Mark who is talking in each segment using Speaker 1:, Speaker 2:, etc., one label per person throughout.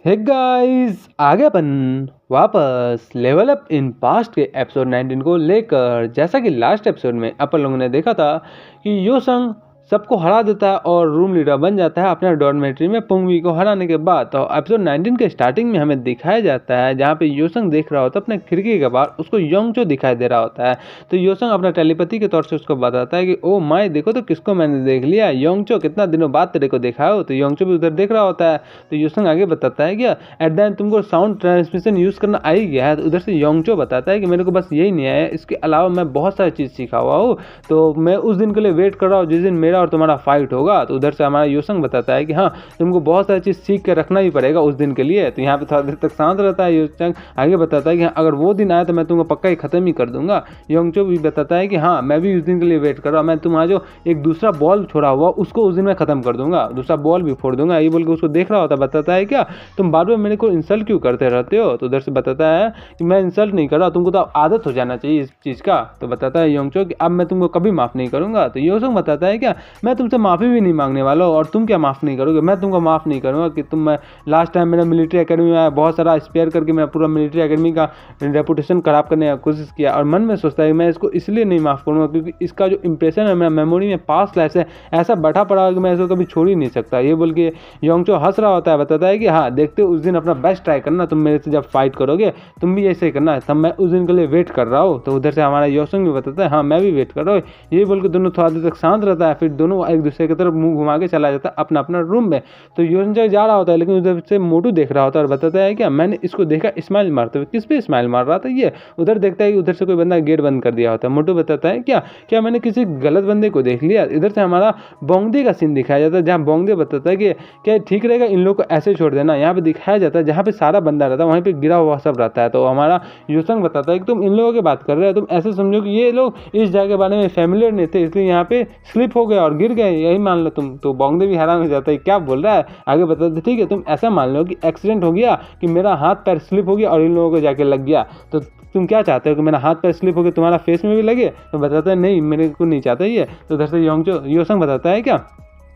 Speaker 1: Hey guys, आगे अपन वापस level up in past के एपिसोड 19 को लेकर। जैसा कि लास्ट एपिसोड में अपन लोगों ने देखा था कि योसंग सबको हरा देता है और रूम लीडर बन जाता है अपने डॉर्मेट्री में पुंगवी को हराने के बाद। तो एपिसोड 19 के स्टार्टिंग में हमें दिखाया जाता है जहाँ पे योसंग देख रहा होता है अपने खिड़की के बाहर, उसको योंगचो दिखाई दे रहा होता है। तो योसंग अपना टेलीपैथी के तौर से उसको बताता है कि ओ माय, देखो तो किसको मैंने देख लिया, योंगचो, कितना दिनों बाद तेरे को देखा हो। तो योंगचो भी उधर देख रहा होता है। तो योसंग आगे बताता है कि एट द एंड तुमको साउंड ट्रांसमिशन यूज़ करना आ ही गया है। तो उधर से योंगचो बताता है कि मेरे को बस यही नहीं आया, इसके अलावा मैं बहुत सारी चीज़ सीखा हुआ हूँ। तो मैं उस दिन के लिए वेट कर रहा हूँ जिस दिन मेरा और तुम्हारा फाइट होगा। तो उधर से हमारा योसंग बताता है कि हाँ, तुमको बहुत सारी चीज़ सीख कर रखना ही पड़ेगा उस दिन के लिए। तो यहाँ पे थोड़ा देर तक शांत रहता है। योसंग आगे बताता है कि हाँ, अगर वो दिन आया तो मैं तुमको पक्का ही खत्म ही कर दूंगा। योंगचो भी बताता है कि हाँ, मैं भी उस दिन के लिए वेट कर रहा हूँ, मैं तुम्हारा जो एक दूसरा बॉल छोड़ा हुआ उसको उस दिन मैं खत्म कर दूंगा, दूसरा बॉल भी फोड़ दूंगा। ये बोल के उसको देख रहा होता है। बताता है क्या तुम बार बार मेरे को इंसल्ट क्यों करते रहते हो। तो उधर से बताता है कि मैं इंसल्ट नहीं कर रहा, तुमको तो आदत हो जाना चाहिए इस चीज़ का। तो बताता है योंगचो कि अब मैं तुमको कभी माफ़ नहीं करूंगा। तो योसंग बताता है क्या मैं तुमसे माफ़ी भी नहीं मांगने वाला हूँ, और तुम क्या माफ़ नहीं करोगे, मैं तुमको माफ़ नहीं करूँगा कि तुम मैं लास्ट टाइम मेरा मिलिट्री एकेडमी में आया, बहुत सारा स्पेयर करके मेरा पूरा मिलिट्री एकेडमी का रेपुटेशन खराब करने की कोशिश किया। और मन में सोचता है कि मैं इसको इसलिए नहीं माफ़ करूँगा क्योंकि इसका जो इंप्रेशन है मेरा मेमोरी में पास्ट लाइफ से ऐसा बैठा पड़ा है कि मैं इसको कभी छोड़ ही नहीं सकता। ये बोल के योंगचो हंस रहा होता है। बताता है कि हाँ, देखते उस दिन अपना बेस्ट ट्राई करना, तुम मेरे से जब फाइट करोगे तुम भी ऐसे ही करना, तब मैं उस दिन के लिए वेट कर रहा हूँ। तो उधर से हमारा योसंग भी बताता है हाँ, मैं भी वेट कर रहा हूँ। ये बोल के दोनों थोड़ा देर तक शांत रहता है, फिर दोनों एक दूसरे की तरफ मुंह घुमा के चला जाता है अपना अपना रूम में। तो योंगचो जा रहा होता है, लेकिन उधर से मोटू देख रहा होता है और बताता है क्या मैंने इसको देखा स्माइल मारते हुए। किस पे स्माइल मार रहा था ये। उधर देखता है कि उधर से कोई बंदा गेट बंद कर दिया होता है। मोटू बताता है क्या क्या मैंने किसी गलत बंदे को देख लिया। इधर से हमारा बोंगदे का सीन दिखाया जाता है जहाँ बोंगदे बताता है कि क्या ठीक रहेगा इन लोग को ऐसे छोड़ देना। यहाँ पे दिखाया जाता है जहाँ पे सारा बंदा रहता है वहीं पे गिरा हुआ सब रहता है। तो हमारा योसंग बताता है कि तुम इन लोगों की बात कर रहे हो, तुम ऐसे समझो कि ये लोग इस जगह के बारे में फैमिलियर नहीं थे, इसलिए यहाँ पे स्लिप हो गए और गिर गए, यही मान लो तुम। तो बोंगदे भी हैरान हो जाता है क्या बोल रहा है। आगे बताते ठीक है, तुम ऐसा मान लो कि एक्सीडेंट हो गया, कि मेरा हाथ पैर स्लिप हो गया और इन लोगों को जाके लग गया। तो तुम क्या चाहते हो कि मेरा हाथ पैर स्लिप हो गया तुम्हारा फेस में भी लगे। तो बताता है नहीं, मेरे को नहीं चाहता ये। तो उधर से योसंग बताता है क्या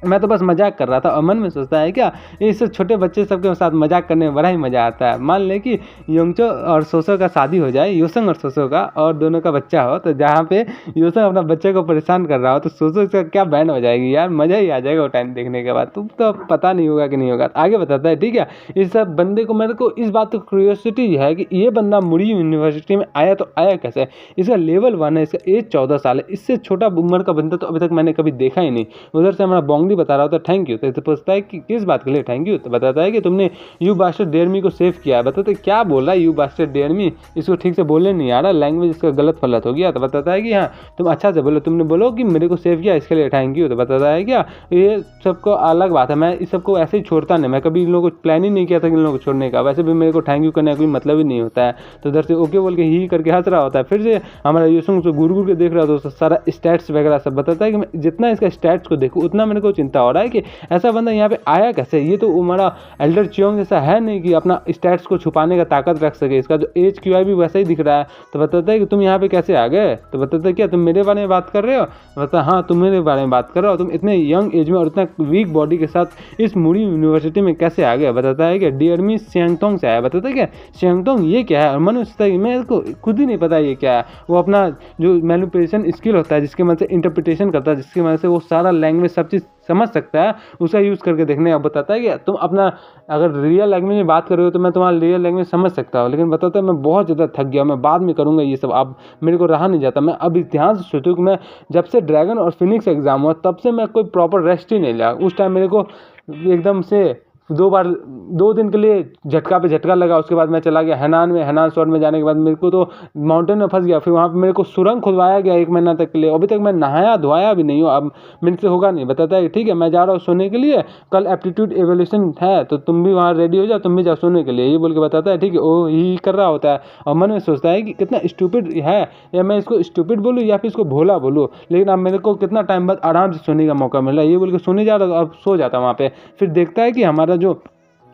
Speaker 1: मैं तो बस मजाक कर रहा था। और मन में सोचता है क्या इससे छोटे बच्चे सबके साथ मजाक करने में बड़ा ही मज़ा आता है। मान ले कि योंगचो और सोसो का शादी हो जाए, योसंग और सोसो का, और दोनों का बच्चा हो, तो जहाँ पे योसंग अपना बच्चे को परेशान कर रहा हो तो सोसो का क्या बैंड हो जाएगी यार, मज़ा ही आ जाएगा वो टाइम देखने के बाद। तुम तो पता नहीं होगा कि नहीं होगा। आगे बताता है ठीक है, इस सब बंदे को, मेरे को इस बात की क्यूरियोसिटी है कि ये बंदा मुड़ी यूनिवर्सिटी में आया तो आया कैसे। इसका लेवल 1 है, इसका एज 14 साल है, इससे छोटा उम्र का बंदा तो अभी तक मैंने कभी देखा ही नहीं। उधर से हमारा बोंगदी बता रहा होता है थैंक यू। तो पूछता है कि किस बात के लिए थैंक यू। तो बताता है कि तुमने यू बास्टर्ड डेयर मी को सेव किया है। बताते क्या बोल रहा है यू बास्टर्ड डेयर मी, इसको ठीक से बोलने नहीं आ रहा, लैंग्वेज इसका गलत फलत हो गया। तो बताता है कि हाँ, तुम अच्छा से बोलो, तुमने बोलो कि मेरे को सेव किया इसके लिए थैंक यू। तो बताता है क्या ये सबको अलग बात है, मैं इस सबको ऐसे ही छोड़ता नहीं, मैं कभी इन लोगों को प्लान ही नहीं किया था कि इन लोगों को छोड़ने का, वैसे भी मेरे को थैंक यू करने का कोई मतलब ही नहीं होता है। तो उधर से ओके बोल के ही करके हंस रहा होता है। फिर से हमारा योसंग से गुड़ के देख रहा था, तो सारा स्टैट्स वगैरह सब बताता है कि मैं जितना इसका स्टैट्स को देखूँ उतना मेरे को चिंता हो रहा है कि ऐसा बंदा यहाँ पे आया कैसे। ये तो हमारा एल्डर चियोंग जैसा है नहीं कि अपना स्टैट्स को छुपाने का ताकत रख सके, इसका जो एज क्यूआई भी वैसा ही दिख रहा है। तो बताता है कि तुम यहाँ पे कैसे आ गए। तो बताता है क्या तुम मेरे बारे में बात कर रहे हो। बताता हाँ, तुम मेरे बारे में बात कर रहे हो, तुम इतने यंग एज में और इतना वीक बॉडी के साथ इस मुड़ी यूनिवर्सिटी में कैसे आ गए। बताता है कि डियर मी सियांगतोंग से आया। बताता है क्या सियांगतोंग ये क्या है। और मन सोचता है कि मेरे को खुद ही नहीं पता ये क्या है। वो अपना जो मैनिपुलेशन स्किल होता है जिसकी मदद से इंटरप्रिटेशन करता है, जिसकी मदद से वो सारा लैंग्वेज सब चीज़ समझ सकता है, उसका यूज़ करके देखने का बताता है कि तुम अपना अगर रियल लैंग्वेज में बात करोगे तो मैं तुम्हारा रियल लैंग्वेज समझ सकता हूँ, लेकिन बताता है मैं बहुत ज़्यादा थक गया, मैं बाद में करूँगा ये सब, अब मेरे को रहा नहीं जाता। मैं अब ध्यान से सोचूँ कि मैं जब से ड्रैगन और फिनिक्स एग्जाम हुआ तब से मैं कोई प्रॉपर रेस्ट ही नहीं लिया। उस टाइम मेरे को एकदम से 2 दिन के लिए झटका पे झटका लगा। उसके बाद मैं चला गया हैनान में, हैनान स्वॉर्ड में जाने के बाद मेरे को तो माउंटेन में फंस गया। फिर वहाँ पे मेरे को सुरंग खुदवाया गया 1 महीना तक के लिए। अभी तक मैं नहाया धोया भी नहीं हूँ, अब मेरे से होगा नहीं। बताता है ठीक है मैं जा रहा हूँ सोने के लिए, कल एप्टीट्यूड एवोल्यूशन है तो तुम भी वहाँ रेडी हो जाओ, तुम भी जाओ सोने के लिए। ये बोल के बताता है ठीक है, वो यही कर रहा होता है। और मन में सोचता है कि कितना स्टूपिड है, या मैं इसको स्टूपिड बोलूँ या फिर इसको भोला बोलूँ। लेकिन अब मेरे को कितना टाइम बाद आराम से सोने का मौका मिल रहा है। ये बोल के सोने जा रहा था, अब सो जाता वहाँ पे। फिर देखता है कि हमारा जो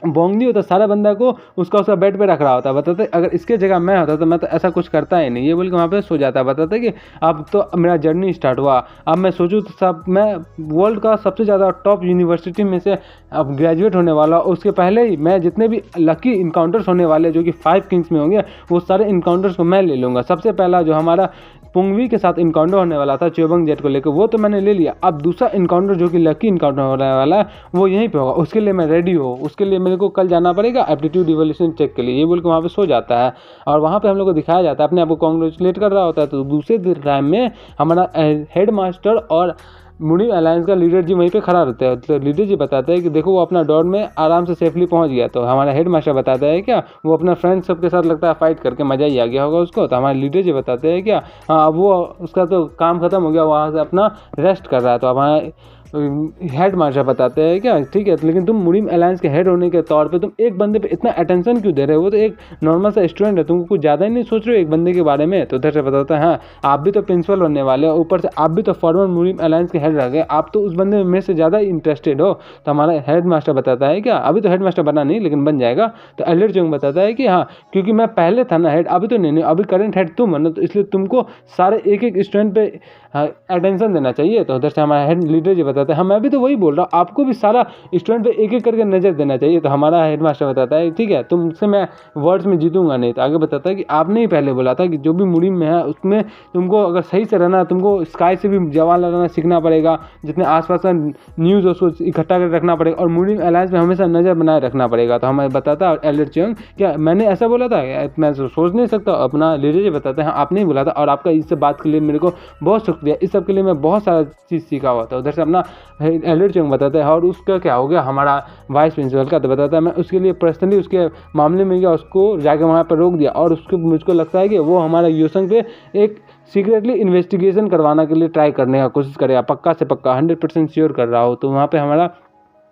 Speaker 1: बोंगनी होता सारा बंदा को उसका बेड पे रख रहा होता। बताते अगर इसके जगह मैं होता तो मैं तो ऐसा कुछ करता ही नहीं, ये बोल के वहाँ पे सो जाता। बताते कि अब तो मेरा जर्नी स्टार्ट हुआ, अब मैं सोचूँ तो सब मैं वर्ल्ड का सबसे ज़्यादा टॉप यूनिवर्सिटी में से अब ग्रेजुएट होने वाला। उसके पहले ही मैं जितने भी लकी इनकाउंटर्स होने वाले जो कि 5 किंग्स में होंगे वो सारे इनकाउंटर्स को मैं ले लूँगा। सबसे पहला जो हमारा पुंगवी के साथ इनकाउंटर होने वाला था च्योबंग जेट को लेकर, वो तो मैंने ले लिया। अब दूसरा इनकाउंटर जो कि लकी इनकाउंटर होने वाला है वो यहीं पे होगा, उसके लिए मैं रेडी हूँ। उसके लिए मेरे को कल जाना पड़ेगा एप्टीट्यूड इवोल्यूशन चेक के लिए, ये बोल के वहाँ पे सो जाता है। और वहाँ पे हम लोग को दिखाया जाता है, अपने आप को कॉन्ग्रेचुलेट कर रहा होता है। तो दूसरे टाइम में हमारा हेड मास्टर और मुनीम अलायंस का लीडर जी वहीं पे खड़ा रहता है। तो लीडर जी बताते हैं कि देखो वो अपना डॉट में आराम से सेफली पहुंच गया। तो हमारा हेड मास्टर बताता है क्या वो अपना फ्रेंड सबके साथ लगता है फाइट करके मजा ही आ गया होगा उसको। तो हमारे लीडर जी बताते हैं क्या हाँ अब वो उसका तो काम खत्म हो गया, वहाँ से अपना रेस्ट कर रहा है। तो हमारा हेड मास्टर बताते हैं क्या ठीक है, लेकिन तुम मुनीम अलायंस के हेड होने के तौर पे तुम एक बंदे पे इतना अटेंशन क्यों दे रहे हो, वो तो एक नॉर्मल सा स्टूडेंट है, तुमको कुछ ज़्यादा ही नहीं सोच रहे हो एक बंदे के बारे में। तो उधर से बताता है हाँ आप भी तो प्रिंसिपल बनने वाले हो, ऊपर से आप भी तो फॉर्मर मुनीम अलायंस के हेड रह गए, आप तो उस बंदे में से ज़्यादा इंटरेस्टेड हो। तो हमारा हेड मास्टर बताता है क्या अभी तो हेड मास्टर बना नहीं लेकिन बन जाएगा। तो एलियट जोंग बताता है कि हाँ क्योंकि मैं पहले था ना हेड, अभी तो नहीं अभी करंट हेड तुम हो ना, तो इसलिए तुमको सारे एक एक स्टूडेंट पे अटेंशन देना चाहिए। तो उधर से हमारा हेड लीडर जी बताते हैं हाँ मैं भी तो वही बोल रहा हूँ, आपको भी सारा स्टूडेंट पे एक एक करके नज़र देना चाहिए। तो हमारा हेड मास्टर बताता है ठीक है तुमसे मैं वर्ड्स में जीतूंगा नहीं। तो आगे बताता है कि आपने ही पहले बोला था कि जो भी मुनीम में है उसमें तुमको अगर सही से रहना तुमको स्काई से भी जवान लगाना सीखना पड़ेगा, जितने आसपास का न्यूज़ उसको इकट्ठा कर रखना पड़ेगा और मुनीम अलायंस में हमेशा नज़र बनाए रखना पड़ेगा। तो हमें बताता है एलियट जोंग क्या मैंने ऐसा बोला था, मैं सोच नहीं सकता। अपना लीडर जी बताते हैं आपने ही बोला था और आपका इससे बात के लिए मेरे को बहुत शुक्रिया, इस सब के लिए मैं बहुत सारा चीज़ सीखा हुआ था। उधर से अपना एलियट जोंग बताता है और उसका क्या हो गया हमारा वाइस प्रिंसिपल का। तो बताता है मैं उसके लिए पर्सनली उसके मामले में गया, उसको जाके वहाँ पर रोक दिया और उसको मुझको लगता है कि वो हमारा योसंग पे एक सीक्रेटली इन्वेस्टिगेशन करवाने के लिए ट्राई करने का कोशिश करेगा, पक्का से पक्का 100% श्योर कर रहा हो। तो वहाँ पे हमारा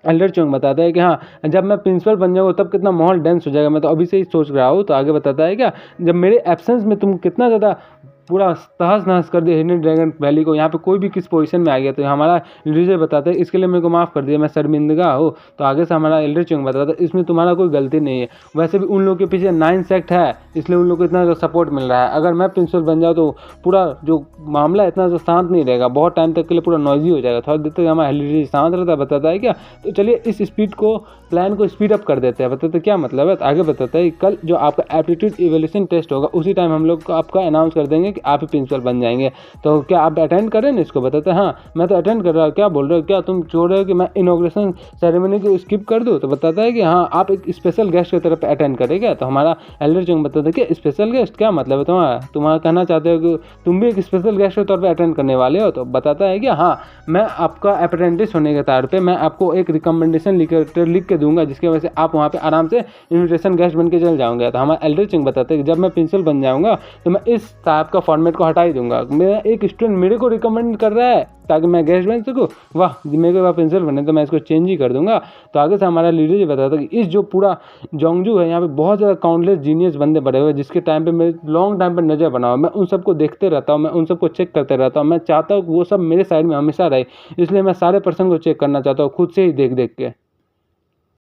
Speaker 1: एलियट जोंग बताता है कि हाँ जब मैं प्रिंसिपल बन जाऊँगा तब कितना माहौल डेंस हो जाएगा, मैं तो अभी से ही सोच रहा हूँ। तो आगे बताता है क्या जब मेरे एब्सेंस में तुम कितना ज़्यादा पूरा तहस नहस कर दिया हिडन ड्रैगन वैली को, यहाँ पे कोई भी किस पोजीशन में आ गया। तो हमारा लीडर बताते हैं इसके लिए मेरे को माफ़ कर दिया, मैं शर्मिंदगा हो। तो आगे से हमारा एलियट जोंग बताता है इसमें तुम्हारा कोई गलती नहीं है, वैसे भी उन लोगों के पीछे 9 सेक्ट है इसलिए उन लोग को इतना सपोर्ट मिल रहा है। अगर मैं प्रिंसिपल बन जाऊँ तो पूरा जो मामला इतना शांत नहीं रहेगा, बहुत टाइम तक के लिए पूरा नॉइजी हो जाएगा। थोड़ा देर तक हमारा लीडर शांत रहता है। बताता है क्या तो चलिए इस स्पीड को प्लान को स्पीड अप कर देते हैं। बताते क्या मतलब है। तो आगे बताता है कल जो आपका एप्टीट्यूड इवैल्यूएशन टेस्ट होगा उसी टाइम हम लोग आपका अनाउंस कर देंगे कि आप ही प्रिंसिपल बन जाएंगे। तो क्या आप अटेंड करें ना इसको। बताते हैं हाँ मैं तो अटेंड कर रहा हूँ, क्या बोल रहे हो, क्या तुम छोड़ रहे हो कि मैं इनॉग्रेशन सेरेमनी को स्किप कर दूँ। तो बताता है कि हाँ आप एक स्पेशल गेस्ट की तरफ अटेंड करेंगे। तो हमारा एलियट जोंग बताता है कि स्पेशल गेस्ट क्या मतलब है तुम्हारा कहना चाहते हो कि तुम भी एक स्पेशल गेस्ट के तौर पर अटेंड करने वाले हो। तो बताता है कि हाँ मैं आपका अप्रेंटिस होने के तौर पर मैं आपको एक रिकमेंडेशन लेटर लिख के दूंगा जिसकी वजह से आप वहाँ पे आराम से इन्विटेशन गेस्ट बन के चल जाओगे। तो हमारा एलियट जोंग बताते हैं कि जब मैं प्रिंसिपल बन जाऊँगा तो मैं इस टाइप का फॉर्मेट को हटा ही दूंगा। मेरा एक स्टूडेंट मेरे को रिकमेंड कर रहा है ताकि मैं गेस्ट बन सकूँ, वाह मेरे को प्रिंसिपल बने तो मैं इसको चेंज ही कर दूंगा। तो आगे से हमारा लीडर ये बताता है कि इस जो पूरा जोंगजू है यहाँ पे बहुत ज़्यादा काउंटलेस जीनियस बंदे बड़े हुए जिसके टाइम पे मेरे लॉन्ग टाइम पर नजर बना हुआ, मैं उन सबको देखते रहता हूँ, मैं उन सबको चेक करते रहता हूँ, मैं चाहता हूँ कि वो सब मेरे साइड में हमेशा रहे, इसलिए मैं सारे पर्सन को चेक करना चाहता हूँ खुद से ही देख देख के।